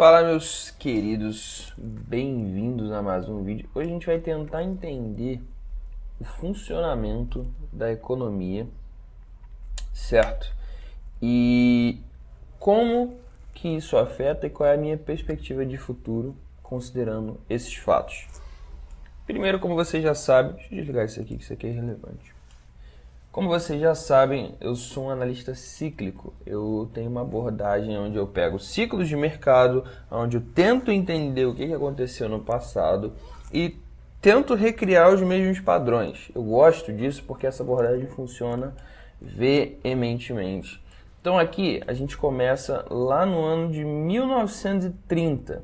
Fala, meus queridos, bem-vindos a mais um vídeo. Hoje a gente vai tentar entender o funcionamento da economia, certo? E como que isso afeta e qual é a minha perspectiva de futuro considerando esses fatos. Primeiro, como vocês já sabem, deixa eu desligar isso aqui, que isso aqui é irrelevante. Como vocês já sabem, eu sou um analista cíclico. Eu tenho uma abordagem onde eu pego ciclos de mercado, onde eu tento entender o que aconteceu no passado e tento recriar os mesmos padrões. Eu gosto disso porque essa abordagem funciona veementemente. Então aqui a gente começa lá no ano de 1930,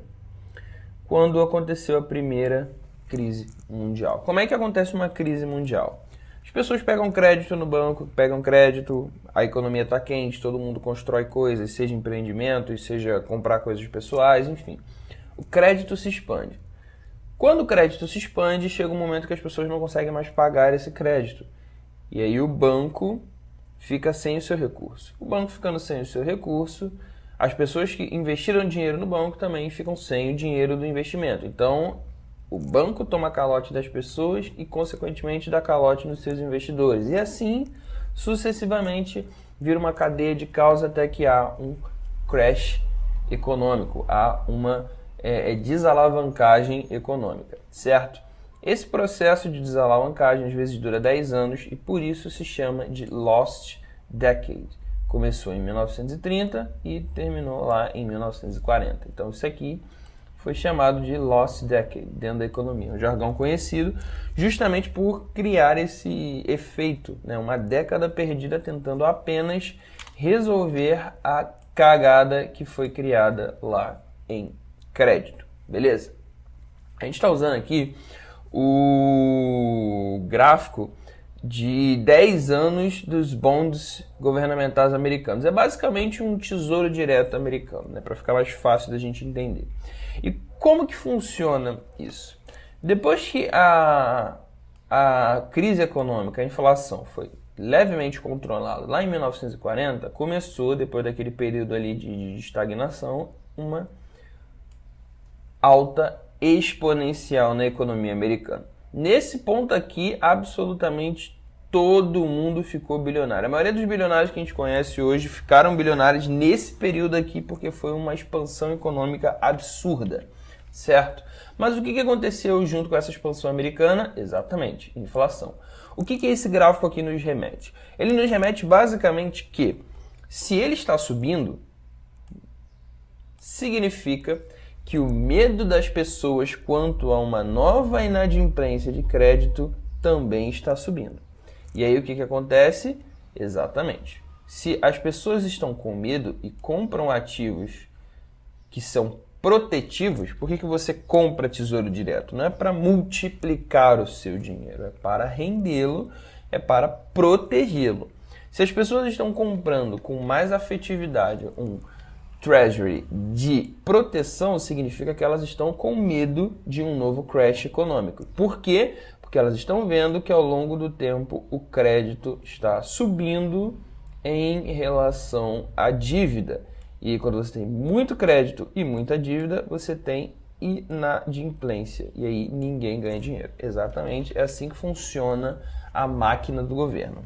quando aconteceu a primeira crise mundial. Como é que acontece uma crise mundial? As pessoas pegam crédito no banco, a economia está quente, todo mundo constrói coisas, seja empreendimentos, seja comprar coisas pessoais, enfim. O crédito se expande. Quando o crédito se expande, chega um momento que as pessoas não conseguem mais pagar esse crédito. E aí o banco fica sem o seu recurso. O banco ficando sem o seu recurso, as pessoas que investiram dinheiro no banco também ficam sem o dinheiro do investimento. Então, o banco toma calote das pessoas e, consequentemente, dá calote nos seus investidores. E assim, sucessivamente, vira uma cadeia de causa até que há um crash econômico, há uma desalavancagem econômica, certo? Esse processo de desalavancagem às vezes dura 10 anos e por isso se chama de Lost Decade. Começou em 1930 e terminou lá em 1940. Então isso aqui foi chamado de Lost Decade dentro da economia, um jargão conhecido justamente por criar esse efeito, né? Uma década perdida tentando apenas resolver a cagada que foi criada lá em crédito, beleza? A gente está usando aqui o gráfico de 10 anos dos bonds governamentais americanos. É basicamente um tesouro direto americano, né? Para ficar mais fácil da gente entender. E como que funciona isso? Depois que a crise econômica, a inflação foi levemente controlada lá em 1940, começou, depois daquele período ali de estagnação, uma alta exponencial na economia americana. Nesse ponto aqui, absolutamente todo mundo ficou bilionário. A maioria dos bilionários que a gente conhece hoje ficaram bilionários nesse período aqui porque foi uma expansão econômica absurda, certo? Mas o que aconteceu junto com essa expansão americana? Exatamente, inflação. O que esse gráfico aqui nos remete? Ele nos remete basicamente que se ele está subindo, significa que o medo das pessoas quanto a uma nova inadimplência de crédito também está subindo. E aí o que acontece? Exatamente. Se as pessoas estão com medo e compram ativos que são protetivos, por que você compra tesouro direto? Não é para multiplicar o seu dinheiro, é para rendê-lo, é para protegê-lo. Se as pessoas estão comprando com mais afetividade um Treasury de proteção, significa que elas estão com medo de um novo crash econômico. Por quê? Porque elas estão vendo que ao longo do tempo o crédito está subindo em relação à dívida. E quando você tem muito crédito e muita dívida, você tem inadimplência. E aí ninguém ganha dinheiro. Exatamente, é assim que funciona a máquina do governo.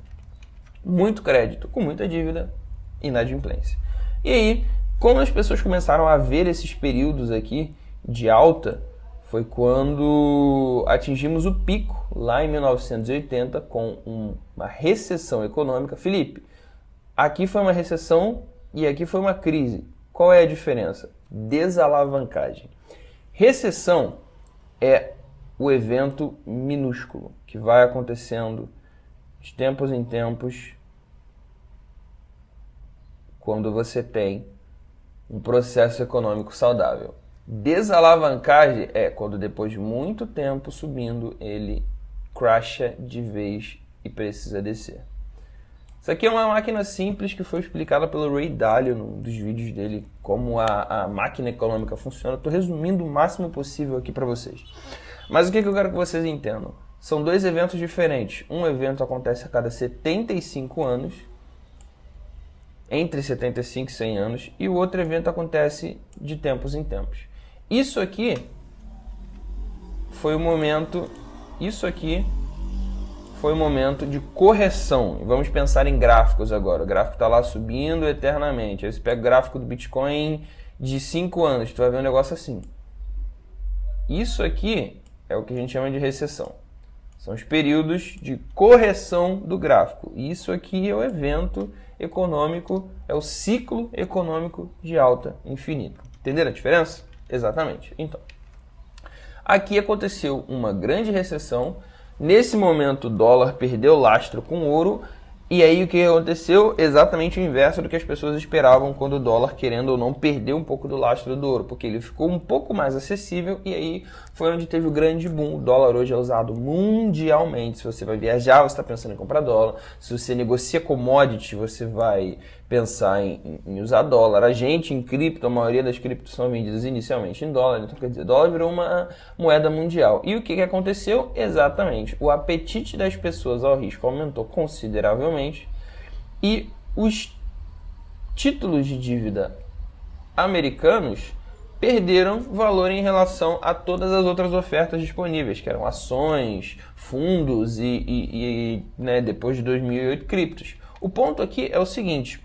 Muito crédito com muita dívida, inadimplência. E aí, como as pessoas começaram a ver esses períodos aqui de alta, foi quando atingimos o pico, lá em 1980, com uma recessão econômica. Felipe, aqui foi uma recessão e aqui foi uma crise. Qual é a diferença? Desalavancagem. Recessão é o evento minúsculo que vai acontecendo de tempos em tempos quando você tem um processo econômico saudável. Desalavancagem é quando depois de muito tempo subindo, ele crasha de vez e precisa descer. Isso aqui é uma máquina simples que foi explicada pelo Ray Dalio num dos vídeos dele, como a máquina econômica funciona. Estou resumindo o máximo possível aqui para vocês. Mas o que eu quero que vocês entendam? São dois eventos diferentes. Um evento acontece a cada 75 anos, entre 75 e 100 anos, e o outro evento acontece de tempos em tempos. Isso aqui foi o momento de correção. Vamos pensar em gráficos agora. O gráfico está lá subindo eternamente. Aí você pega o gráfico do Bitcoin de 5 anos, tu vai ver um negócio assim. Isso aqui é o que a gente chama de recessão. São os períodos de correção do gráfico. Isso aqui é o evento econômico, é o ciclo econômico de alta infinita. Entenderam a diferença? Exatamente. Então, aqui aconteceu uma grande recessão. Nesse momento, o dólar perdeu lastro com o ouro. E aí, o que aconteceu? Exatamente o inverso do que as pessoas esperavam quando o dólar, querendo ou não, perdeu um pouco do lastro do ouro. Porque ele ficou um pouco mais acessível e aí foi onde teve o grande boom. O dólar hoje é usado mundialmente. Se você vai viajar, você está pensando em comprar dólar. Se você negocia commodity, você vai pensar em usar dólar. A gente, em cripto, a maioria das criptos são vendidas inicialmente em dólar. Então, quer dizer, dólar virou uma moeda mundial. E o que aconteceu? Exatamente. O apetite das pessoas ao risco aumentou consideravelmente e os títulos de dívida americanos perderam valor em relação a todas as outras ofertas disponíveis, que eram ações, fundos e depois de 2008, criptos. O ponto aqui é o seguinte: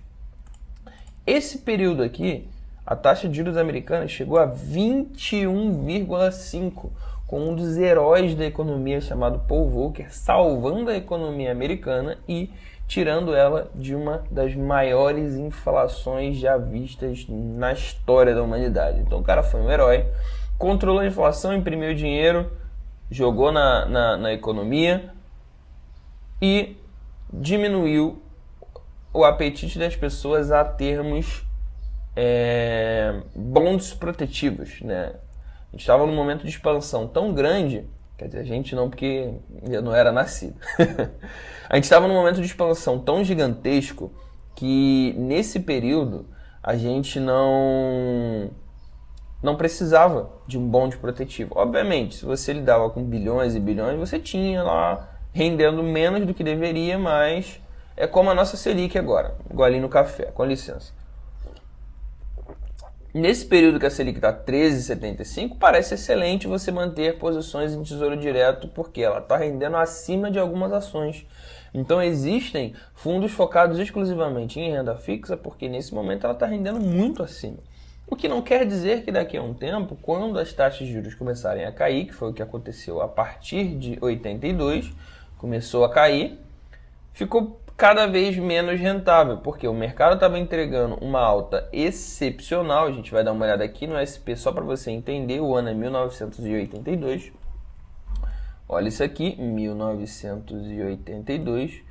esse período aqui, a taxa de juros americana chegou a 21,5, com um dos heróis da economia chamado Paul Volcker salvando a economia americana e tirando ela de uma das maiores inflações já vistas na história da humanidade. Então o cara foi um herói, controlou a inflação, imprimiu dinheiro, jogou na economia e diminuiu o apetite das pessoas a termos bonds protetivos, né? A gente estava num momento de expansão tão grande, quer dizer, a gente não, porque eu não era nascido. A gente estava num momento de expansão tão gigantesco que nesse período a gente não precisava de um bond protetivo. Obviamente, se você lidava com bilhões e bilhões, você tinha lá rendendo menos do que deveria, mas é como a nossa Selic agora, golinho no café, com licença. Nesse período que a Selic está 13,75, parece excelente você manter posições em tesouro direto, porque ela está rendendo acima de algumas ações. Então existem fundos focados exclusivamente em renda fixa, porque nesse momento ela está rendendo muito acima. O que não quer dizer que daqui a um tempo, quando as taxas de juros começarem a cair, que foi o que aconteceu a partir de 82, começou a cair, ficou cada vez menos rentável, porque o mercado estava entregando uma alta excepcional. A gente vai dar uma olhada aqui no SP só para você entender. O ano é 1982. Olha isso aqui, 1982.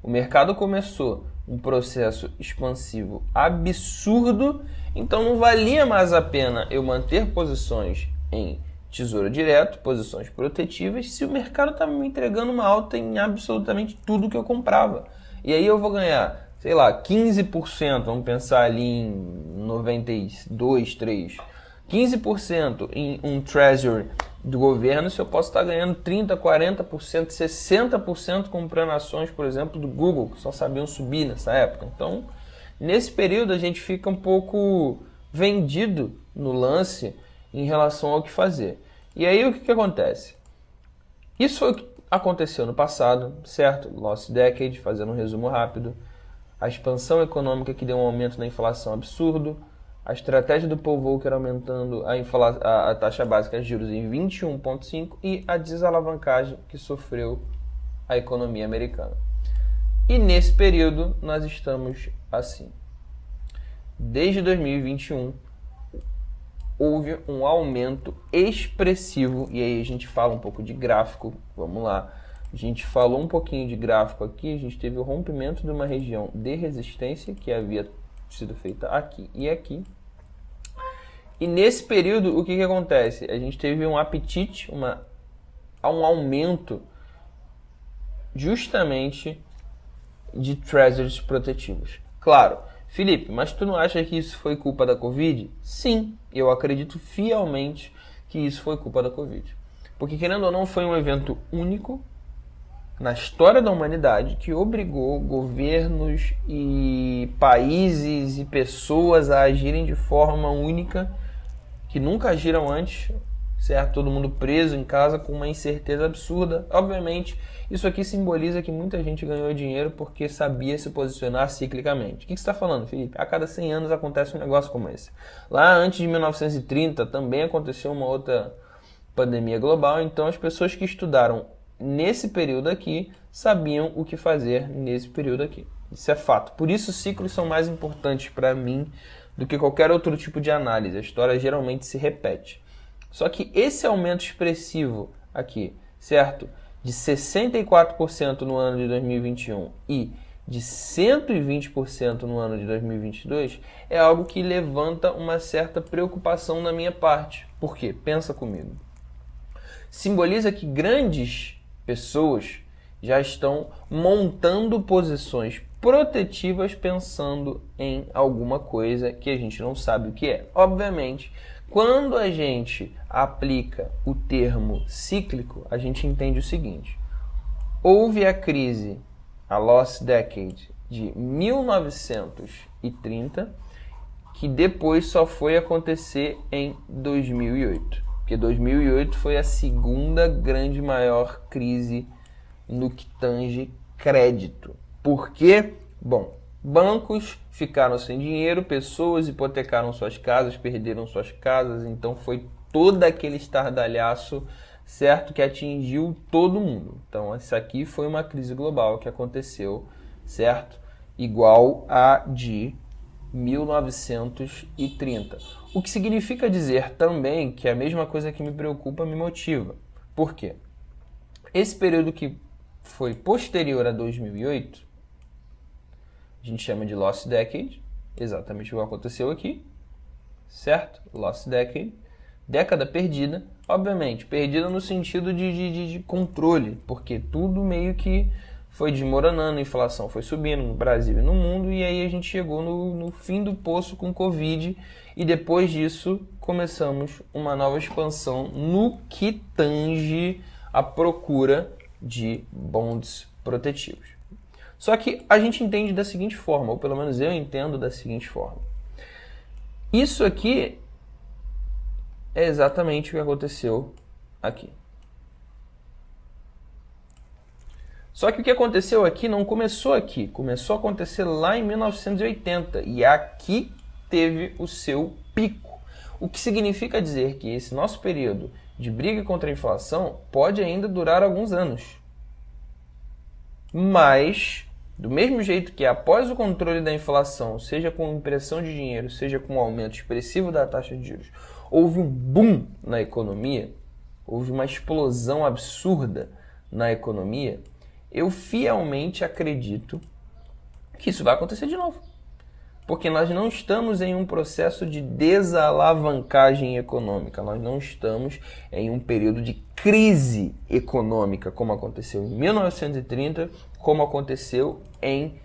O mercado começou um processo expansivo absurdo, então não valia mais a pena eu manter posições em tesouro direto, posições protetivas, se o mercado estava me entregando uma alta em absolutamente tudo que eu comprava. E aí eu vou ganhar, sei lá, 15%, vamos pensar ali em 92, 3, 15% em um treasury do governo, se eu posso estar ganhando 30%, 40%, 60% comprando ações, por exemplo, do Google, que só sabiam subir nessa época. Então, nesse período a gente fica um pouco vendido no lance em relação ao que fazer. E aí o que acontece? Isso foi o que aconteceu no passado, certo? Lost Decade, fazendo um resumo rápido. A expansão econômica que deu um aumento na inflação absurdo. A estratégia do Paul Volcker aumentando a taxa básica de juros em 21,5% e a desalavancagem que sofreu a economia americana. E nesse período nós estamos assim. Desde 2021 houve um aumento expressivo, e aí a gente fala um pouco de gráfico, vamos lá. A gente falou um pouquinho de gráfico aqui, a gente teve o rompimento de uma região de resistência que havia sido feita aqui e aqui. E nesse período, o que acontece? A gente teve um apetite, um aumento justamente de treasuries protetivos. Claro, Felipe, mas tu não acha que isso foi culpa da Covid? Sim, eu acredito fielmente que isso foi culpa da Covid. Porque, querendo ou não, foi um evento único na história da humanidade que obrigou governos e países e pessoas a agirem de forma única, que nunca agiram antes, certo? Todo mundo preso em casa com uma incerteza absurda. Obviamente, isso aqui simboliza que muita gente ganhou dinheiro porque sabia se posicionar ciclicamente. O que você está falando, Felipe? A cada 100 anos acontece um negócio como esse. Lá antes de 1930 também aconteceu uma outra pandemia global, então as pessoas que estudaram nesse período aqui sabiam o que fazer nesse período aqui. Isso é fato. Por isso os ciclos são mais importantes para mim do que qualquer outro tipo de análise. A história geralmente se repete. Só que esse aumento expressivo aqui, certo? De 64% no ano de 2021 e de 120% no ano de 2022 é algo que levanta uma certa preocupação na minha parte. Por quê? Pensa comigo. Simboliza que grandes pessoas já estão montando posições protetivas pensando em alguma coisa que a gente não sabe o que é. Obviamente, quando a gente aplica o termo cíclico, a gente entende o seguinte: houve a crise, a Lost Decade, de 1930, que depois só foi acontecer em 2008. Porque 2008 foi a segunda grande maior crise no que tange crédito. Por quê? Bom, bancos ficaram sem dinheiro, pessoas hipotecaram suas casas, perderam suas casas, então foi todo aquele estardalhaço, certo, que atingiu todo mundo. Então, essa aqui foi uma crise global que aconteceu, certo? Igual a de 1930. O que significa dizer também que a mesma coisa que me preocupa me motiva. Por quê? Esse período que foi posterior a 2008, a gente chama de Lost Decade, exatamente o que aconteceu aqui, certo? Lost Decade, década perdida, obviamente, perdida no sentido de controle, porque tudo meio que foi desmoronando, a inflação foi subindo no Brasil e no mundo, e aí a gente chegou no fim do poço com Covid, e depois disso começamos uma nova expansão no que tange a procura de bonds protetivos. Só que a gente entende da seguinte forma, ou pelo menos eu entendo da seguinte forma. Isso aqui é exatamente o que aconteceu aqui. Só que o que aconteceu aqui não começou aqui, começou a acontecer lá em 1980 e aqui teve o seu pico. O que significa dizer que esse nosso período de briga contra a inflação pode ainda durar alguns anos. Mas, do mesmo jeito que após o controle da inflação, seja com impressão de dinheiro, seja com um aumento expressivo da taxa de juros, houve um boom na economia, houve uma explosão absurda na economia, eu fielmente acredito que isso vai acontecer de novo. Porque nós não estamos em um processo de desalavancagem econômica, nós não estamos em um período de crise econômica, como aconteceu em 1930, como aconteceu em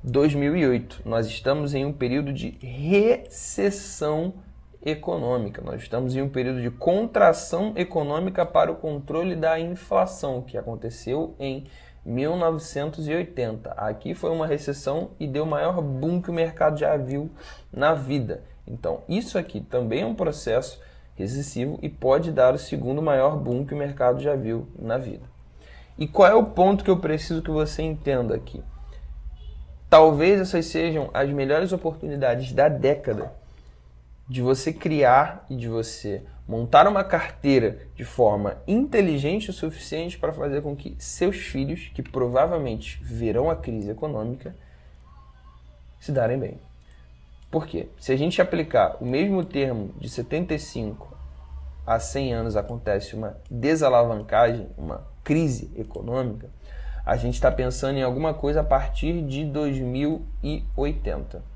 2008. Nós estamos em um período de recessão econômica, nós estamos em um período de contração econômica para o controle da inflação, que aconteceu em 1980. Aqui foi uma recessão e deu o maior boom que o mercado já viu na vida. Então, isso aqui também é um processo recessivo e pode dar o segundo maior boom que o mercado já viu na vida. E qual é o ponto que eu preciso que você entenda aqui? Talvez essas sejam as melhores oportunidades da década de você criar e de você montar uma carteira de forma inteligente o suficiente para fazer com que seus filhos, que provavelmente verão a crise econômica, se darem bem. Por quê? Se a gente aplicar o mesmo termo de 75 a 100 anos acontece uma desalavancagem, uma crise econômica, a gente está pensando em alguma coisa a partir de 2080.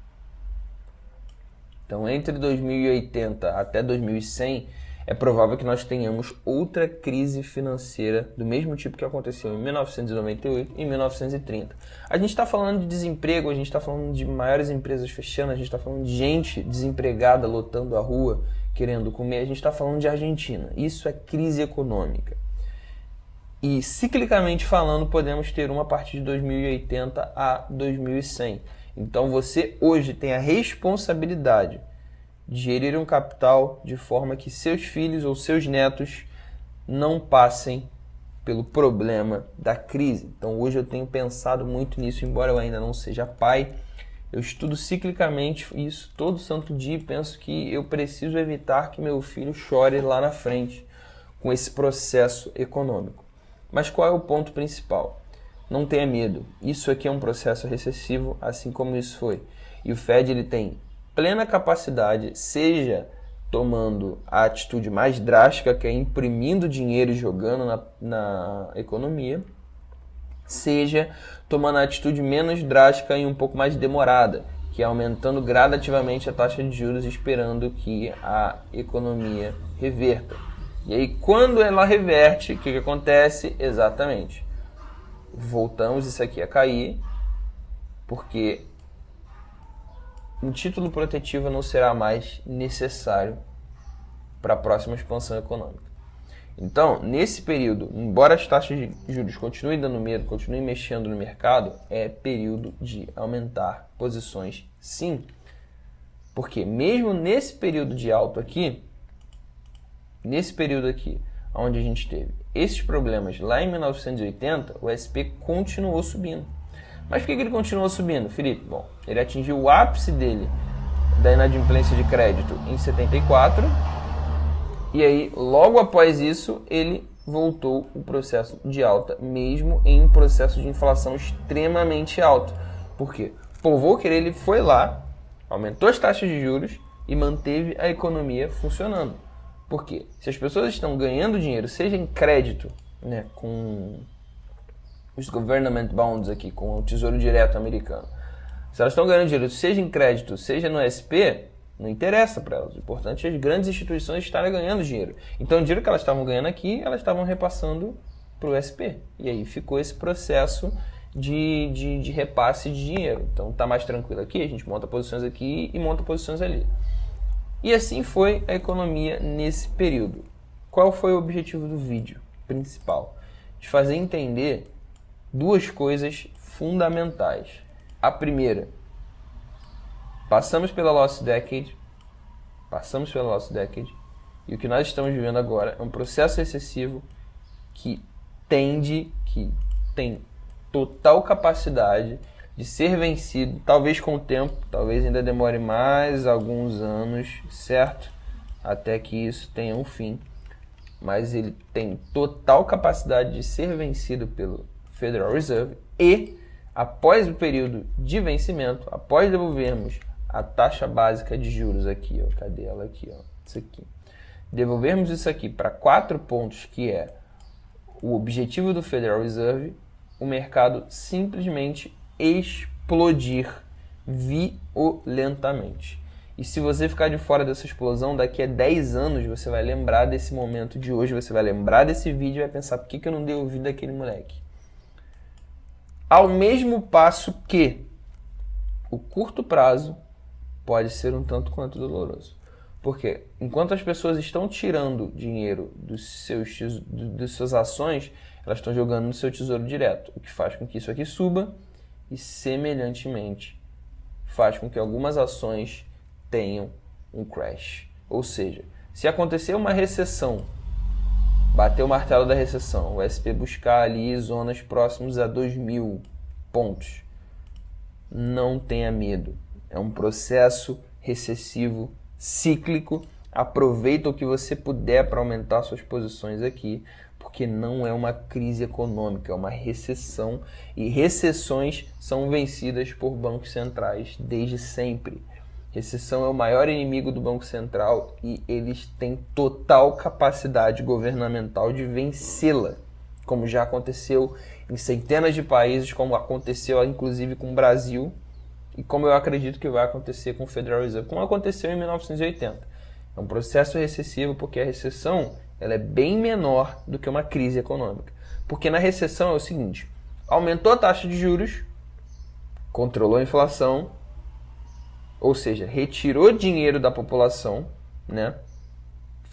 Então, entre 2080 até 2100, é provável que nós tenhamos outra crise financeira do mesmo tipo que aconteceu em 1998 e 1930. A gente está falando de desemprego, a gente está falando de maiores empresas fechando, a gente está falando de gente desempregada lotando a rua, querendo comer, a gente está falando de Argentina. Isso é crise econômica. E ciclicamente falando, podemos ter uma a partir de 2080 a 2100. Então você hoje tem a responsabilidade de gerir um capital de forma que seus filhos ou seus netos não passem pelo problema da crise. Então hoje eu tenho pensado muito nisso, embora eu ainda não seja pai. Eu estudo ciclicamente isso todo santo dia e penso que eu preciso evitar que meu filho chore lá na frente com esse processo econômico. Mas qual é o ponto principal? Não tenha medo. Isso aqui é um processo recessivo, assim como isso foi. E o Fed ele tem plena capacidade, seja tomando a atitude mais drástica, que é imprimindo dinheiro e jogando na economia, seja tomando a atitude menos drástica e um pouco mais demorada, que é aumentando gradativamente a taxa de juros, esperando que a economia reverta. E aí, quando ela reverte, o que acontece? Exatamente. Voltamos isso aqui a cair, porque um título protetivo não será mais necessário para a próxima expansão econômica. Então, nesse período, embora as taxas de juros continuem dando medo, continuem mexendo no mercado, é período de aumentar posições sim. Porque mesmo nesse período de alto aqui, nesse período aqui, onde a gente teve esses problemas lá em 1980, o SP continuou subindo. Mas por que ele continuou subindo, Felipe? Bom, ele atingiu o ápice dele da inadimplência de crédito em 74, e aí, logo após isso, ele voltou o processo de alta, mesmo em um processo de inflação extremamente alto. Por quê? Paul Volcker, ele foi lá, aumentou as taxas de juros e manteve a economia funcionando. Por quê? Se as pessoas estão ganhando dinheiro, seja em crédito, né, com os government bonds aqui, com o Tesouro Direto americano, se elas estão ganhando dinheiro, seja em crédito, seja no SP, não interessa para elas. O importante é as grandes instituições estarem ganhando dinheiro. Então, o dinheiro que elas estavam ganhando aqui, elas estavam repassando para o SP. E aí ficou esse processo de repasse de dinheiro. Então, tá mais tranquilo aqui, a gente monta posições aqui e monta posições ali. E assim foi a economia nesse período. Qual foi o objetivo do vídeo principal? De fazer entender duas coisas fundamentais. A primeira, passamos pela Lost Decade, e o que nós estamos vivendo agora é um processo recessivo que tem total capacidade de ser vencido, talvez com o tempo, talvez ainda demore mais alguns anos, certo? Até que isso tenha um fim. Mas ele tem total capacidade de ser vencido pelo Federal Reserve e, após o período de vencimento, após devolvermos a taxa básica de juros aqui, ó, cadê ela aqui, ó, isso aqui. Devolvermos isso aqui para 4 pontos, que é o objetivo do Federal Reserve, o mercado simplesmente explodir violentamente. E se você ficar de fora dessa explosão, daqui a 10 anos você vai lembrar desse momento de hoje, você vai lembrar desse vídeo e vai pensar, por que eu não dei ouvido daquele moleque? Ao mesmo passo que o curto prazo pode ser um tanto quanto doloroso. Porque enquanto as pessoas estão tirando dinheiro das suas ações, elas estão jogando no seu tesouro direto, o que faz com que isso aqui suba e, semelhantemente, faz com que algumas ações tenham um crash. Ou seja, se acontecer uma recessão, bater o martelo da recessão, o SP buscar ali zonas próximas a 2.000 pontos, não tenha medo. É um processo recessivo cíclico. Aproveita o que você puder para aumentar suas posições aqui, porque não é uma crise econômica, é uma recessão, e recessões são vencidas por bancos centrais desde sempre. Recessão é o maior inimigo do Banco Central e eles têm total capacidade governamental de vencê-la, como já aconteceu em centenas de países, como aconteceu inclusive com o Brasil, e como eu acredito que vai acontecer com o Federal Reserve, como aconteceu em 1980. É um processo recessivo porque a recessão ela é bem menor do que uma crise econômica. Porque na recessão é o seguinte, aumentou a taxa de juros, controlou a inflação, ou seja, retirou dinheiro da população, né?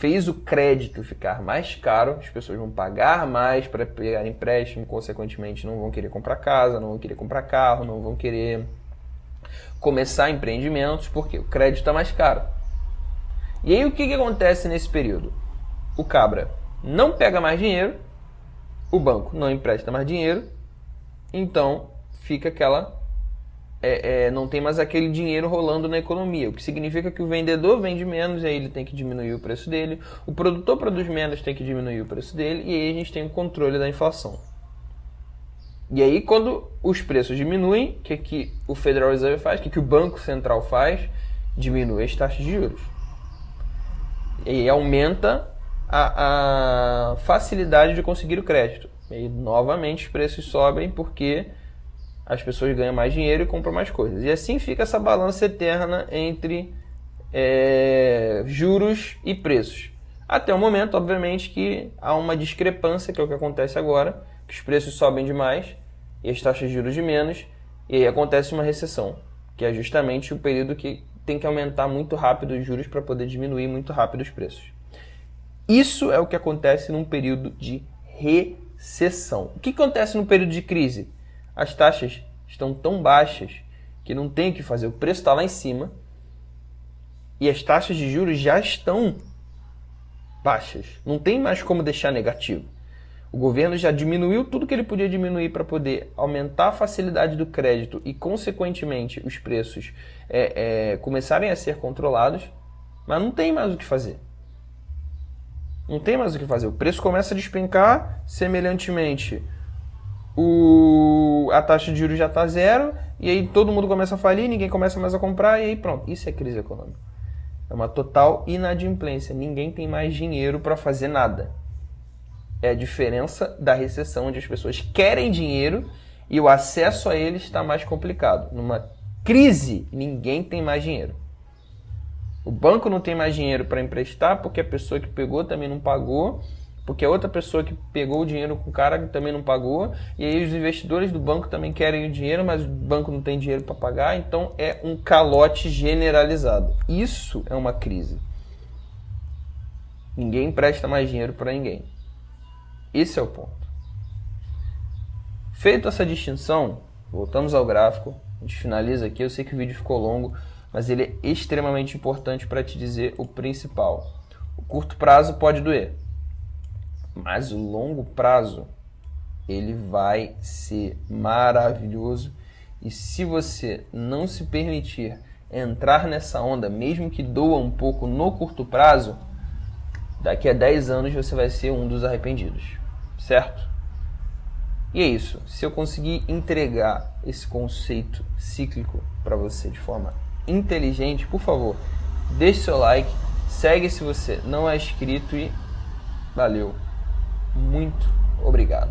fez o crédito ficar mais caro, as pessoas vão pagar mais para pegar empréstimo, consequentemente não vão querer comprar casa, não vão querer comprar carro, não vão querer começar empreendimentos, porque o crédito está mais caro. E aí o que acontece nesse período? O cabra não pega mais dinheiro, o banco não empresta mais dinheiro, então fica aquela... não tem mais aquele dinheiro rolando na economia, o que significa que o vendedor vende menos e aí ele tem que diminuir o preço dele, o produtor produz menos, tem que diminuir o preço dele, e aí a gente tem o controle da inflação. E aí quando os preços diminuem, o que o Federal Reserve faz, o que o Banco Central faz? Diminui as taxas de juros. E aí aumenta a facilidade de conseguir o crédito. E aí novamente os preços sobem porque as pessoas ganham mais dinheiro e compram mais coisas. E assim fica essa balança eterna entre juros e preços. Até o momento, obviamente, que há uma discrepância, que é o que acontece agora, que os preços sobem demais e as taxas de juros de menos, e aí acontece uma recessão, que é justamente o período que tem que aumentar muito rápido os juros para poder diminuir muito rápido os preços. Isso é o que acontece num período de recessão. O que acontece no período de crise? As taxas estão tão baixas que não tem o que fazer. O preço está lá em cima e as taxas de juros já estão baixas. Não tem mais como deixar negativo. O governo já diminuiu tudo que ele podia diminuir para poder aumentar a facilidade do crédito e, consequentemente, os preços começarem a ser controlados, mas não tem mais o que fazer. Não tem mais o que fazer. O preço começa a despencar, semelhantemente, a taxa de juros já está zero, e aí todo mundo começa a falir, ninguém começa mais a comprar, e aí pronto. Isso é crise econômica. É uma total inadimplência. Ninguém tem mais dinheiro para fazer nada. É a diferença da recessão, onde as pessoas querem dinheiro e o acesso a ele está mais complicado. Numa crise, ninguém tem mais dinheiro. O banco não tem mais dinheiro para emprestar porque a pessoa que pegou também não pagou, porque a outra pessoa que pegou o dinheiro com o cara também não pagou, e aí os investidores do banco também querem o dinheiro, mas o banco não tem dinheiro para pagar, então é um calote generalizado. Isso é uma crise. Ninguém empresta mais dinheiro para ninguém. Esse é o ponto. Feito essa distinção, voltamos ao gráfico, a gente finaliza aqui. Eu sei que o vídeo ficou longo, mas ele é extremamente importante para te dizer o principal. O curto prazo pode doer, mas o longo prazo ele vai ser maravilhoso. E se você não se permitir entrar nessa onda, mesmo que doa um pouco no curto prazo, daqui a 10 anos você vai ser um dos arrependidos. Certo? E é isso. Se eu conseguir entregar esse conceito cíclico para você de forma inteligente, por favor, deixe seu like, segue se você não é inscrito e valeu. Muito obrigado.